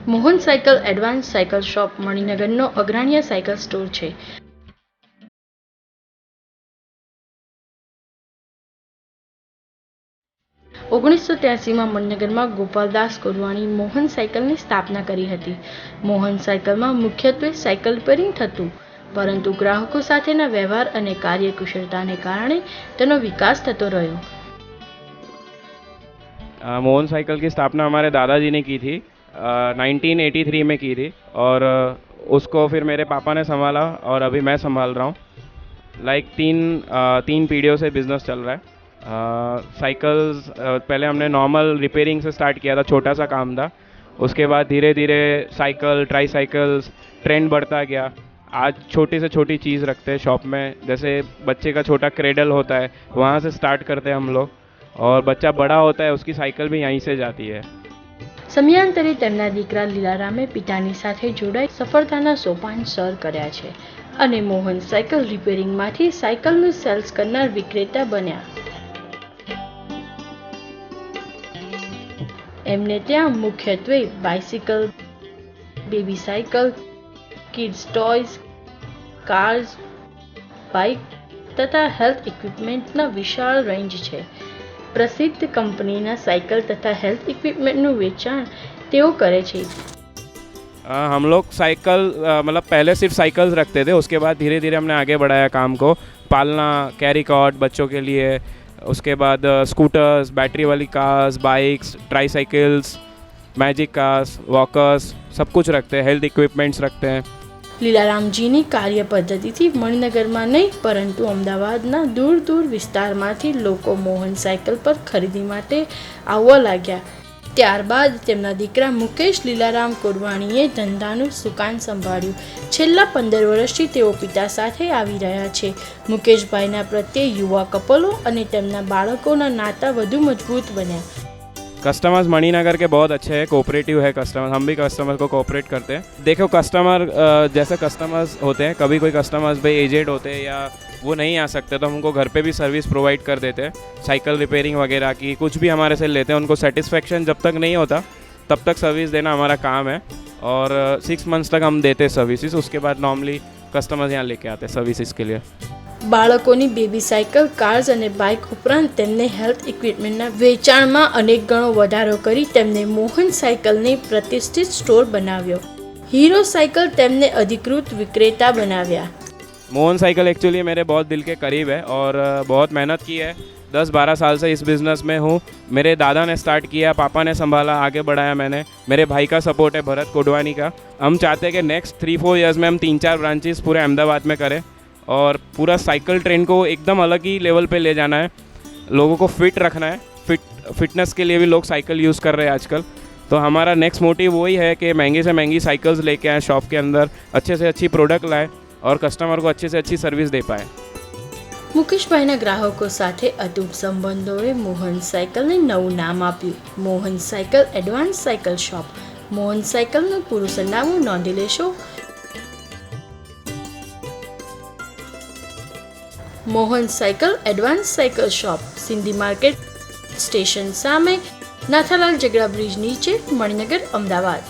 Mohan cycle advance cycle shop મણિનગરનો અગ્રણી cycle store છે. માં મણિનગરમાં ગોપાલદાસ કોરવાણી મોહન સાયકલની સ્થાપના કરી હતી. મોહન સાયકલમાં મુખ્યત્વે સાયકલ રિપેરિંગ થતું, પરંતુ ગ્રાહકો સાથેના વ્યવહાર અને કાર્યકુશળતાને કારણે તેનો વિકાસ થતો રહ્યો. मोहन साइकिल की स्थापना हमारे दादाजी ने की थी, 1983 में की थी, और उसको फिर मेरे पापा ने संभाला और अभी मैं संभाल रहा हूँ. तीन पीढ़ियों से बिज़नेस चल रहा है. साइकिल्स पहले हमने नॉर्मल रिपेयरिंग से स्टार्ट किया था, छोटा सा काम था. उसके बाद धीरे धीरे साइकिल, ट्राई साइकिल्स ट्रेंड बढ़ता गया. आज छोटी से छोटी चीज़ रखते हैं शॉप में, जैसे बच्चे का छोटा क्रेडल होता है, वहाँ से स्टार्ट करते हैं हम लोग, और बच्चा बड़ा होता है उसकी साइकिल भी यहीं से जाती है. સમયાંતરે તેમના દીકરા લીલારામે પિતાની સાથે જોડાઈ સફળતાના સોપાન સર કર્યા છે અને મોહન સાયકલ રિપેરિંગમાંથી સાયકલનું સેલ્સ કરનાર વિક્રેતા બન્યા. એમને ત્યાં મુખ્યત્વે bicycle, baby cycle, kids toys, cars, bike તથા હેલ્થ ઇક્વિપમેન્ટના વિશાળ રેન્જ છે. પ્રસિદ્ધ કંપનીના સાયકલ તથા હેલ્થ ઇક્વિપમેન્ટનું વેચાણ તેઓ કરે છે. हम लोग साइकिल मतलब पहले सिर्फ साइकिल्स रखते थे, उसके बाद धीरे धीरे हमने आगे बढ़ाया काम को. पालना, कैरी कॉट बच्चों के लिए, उसके बाद स्कूटर्स, बैटरी वाली cars, bikes, try cycles, magic cars, walkers, सब कुछ रखते हैं. हेल्थ इक्विपमेंट्स रखते हैं. લીલારામજીની કાર્ય પદ્ધતિથી મણિનગરમાં નહીં પરંતુ અમદાવાદના દૂર દૂર વિસ્તારમાંથી લોકો મોહન સાયકલ પર ખરીદી માટે આવવા લાગ્યા. ત્યારબાદ તેમના દીકરા મુકેશ લીલારામ કોરવાણીએ ધંધાનું સુકાન સંભાળ્યું. છેલ્લા 15 વર્ષથી તેઓ પિતા સાથે આવી રહ્યા છે. મુકેશભાઈના પ્રત્યે યુવા કપલો અને તેમના બાળકોના નાતા વધુ મજબૂત બન્યા. कस्टमर्स मणिनगर के बहुत अच्छे हैं, कोऑपरेटिव है कस्टमर. हम भी कस्टमर को कोऑपरेट करते हैं. देखो कस्टमर जैसे कस्टमर्स होते हैं, कभी कोई कस्टमर्स भाई एजेड होते हैं या वो नहीं आ सकते, तो हम उनको घर पे भी सर्विस प्रोवाइड कर देते हैं. साइकिल रिपेयरिंग वगैरह की कुछ भी हमारे से लेते हैं. उनको सेटिस्फेक्शन जब तक नहीं होता तब तक सर्विस देना हमारा काम है, और 6 मंथ्स तक हम देते हैं सर्विसेज. उसके बाद नॉर्मली कस्टमर्स यहाँ लेके आते हैं सर्विसेज के लिए. બાળકોની બેબી સાયકલ, કાર્સ અને બાઇક ઉપરાંત તેમને હેલ્થ ઇક્વિપમેન્ટના વેચાણમાં અનેક ગણો વધારો કરી તેમને મોહન સાયકલને પ્રતિષ્ઠિત સ્ટોર બનાવ્યો. હીરો સાયકલ તેમને અધિકૃત વિક્રેતા બનાવ્યા. मोहन साइकिल एक्चुअली मेरे बहुत दिल के करीब है और बहुत मेहनत की है. 10-12 साल से इस बिज़नेस में हूँ. मेरे दादा ने स्टार्ट किया, पापा ने संभाला, आगे बढ़ाया मैंने. मेरे भाई का सपोर्ट है, भरत कोडवानी का. हम चाहते हैं कि नेक्स्ट 3-4 ईयर्स में हम 3-4 ब्रांचेस पूरे अहमदाबाद में करें और पूरा साइकिल ट्रेंड को एकदम अलग ही लेवल पे ले जाना है. लोगों को फिट रखना है. फिटनेस के लिए भी लोग साइकिल यूज़ कर रहे हैं आजकल. तो हमारा नेक्स्ट मोटिव वही है कि महंगी से महंगी साइकिल्स लेके आए शॉप के अंदर, अच्छे से अच्छी प्रोडक्ट लाए और कस्टमर को अच्छी से अच्छी सर्विस दे पाए. મુકેશભાઈના ગ્રાહકો સાથે અતૂટ સંબંધોએ મોહન સાયકલને નવું નામ આપ્યું, Mohan cycle advance cycle shop. Mohan સાયકલનું પૂરું સરનામું નોંધી લેશો. Mohan cycle advance cycle shop, Sindhi market station સામે, નાથાલાલ જગડા બ્રિજ નીચે, મણિનગર, અમદાવાદ.